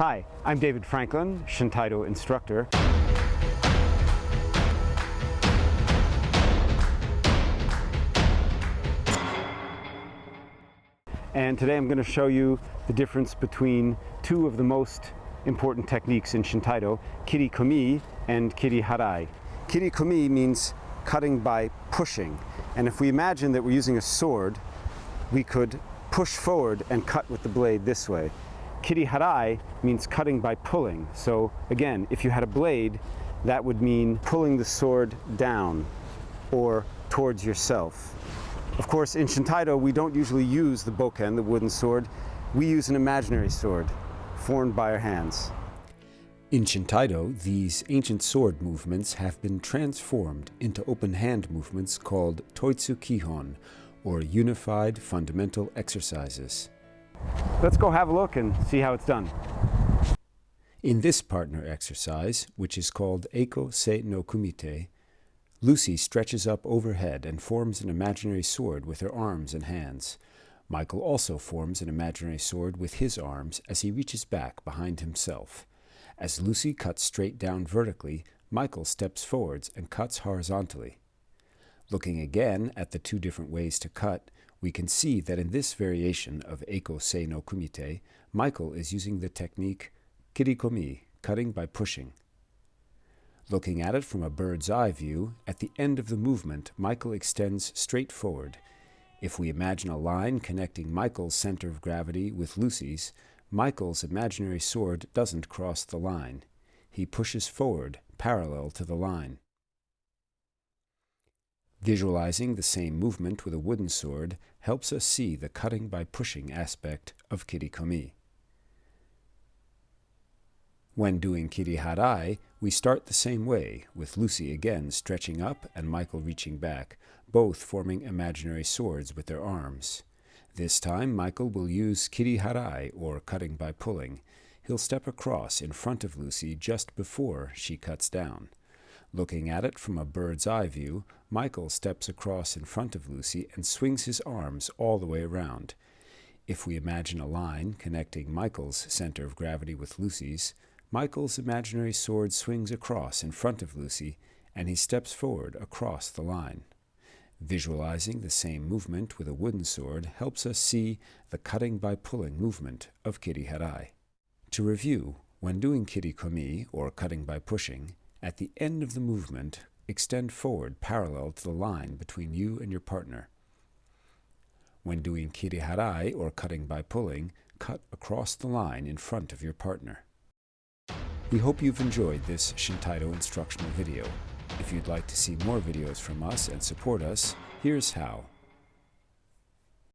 Hi, I'm David Franklin, Shintaidu instructor. And today I'm going to show you the difference between two of the most important techniques in Shintaidu, kiri-komi and kiri-harai. Kiri-komi means cutting by pushing. And if we imagine that we're using a sword, we could push forward and cut with the blade this way. Kiri-harai means cutting by pulling. So again, if you had a blade, that would mean pulling the sword down or towards yourself. Of course, in Shintaidu, we don't usually use the bokken, the wooden sword. We use an imaginary sword formed by our hands. In Shintaidu, these ancient sword movements have been transformed into open hand movements called toitsu kihon, or unified fundamental exercises. Let's go have a look and see how it's done. In this partner exercise, which is called Eiko Se no Kumite, Lucy stretches up overhead and forms an imaginary sword with her arms and hands. Michael also forms an imaginary sword with his arms as he reaches back behind himself. As Lucy cuts straight down vertically, Michael steps forwards and cuts horizontally. Looking again at the two different ways to cut, we can see that in this variation of Eiko Se no Kumite, Michael is using the technique kiri-komi, cutting by pushing. Looking at it from a bird's eye view, at the end of the movement, Michael extends straight forward. If we imagine a line connecting Michael's center of gravity with Lucy's, Michael's imaginary sword doesn't cross the line. He pushes forward, parallel to the line. Visualizing the same movement with a wooden sword helps us see the cutting by pushing aspect of kiri-komi. When doing kiri-harai, we start the same way, with Lucy again stretching up and Michael reaching back, both forming imaginary swords with their arms. This time, Michael will use kiri-harai, or cutting by pulling. He'll step across in front of Lucy just before she cuts down. Looking at it from a bird's eye view, Michael steps across in front of Lucy and swings his arms all the way around. If we imagine a line connecting Michael's center of gravity with Lucy's, Michael's imaginary sword swings across in front of Lucy, and he steps forward across the line. Visualizing the same movement with a wooden sword helps us see the cutting by pulling movement of kiri-harai. To review, when doing kiri-komi, or cutting by pushing, at the end of the movement, extend forward parallel to the line between you and your partner. When doing kiri-harai, or cutting by pulling, cut across the line in front of your partner. We hope you've enjoyed this Shintaidu instructional video. If you'd like to see more videos from us and support us, here's how.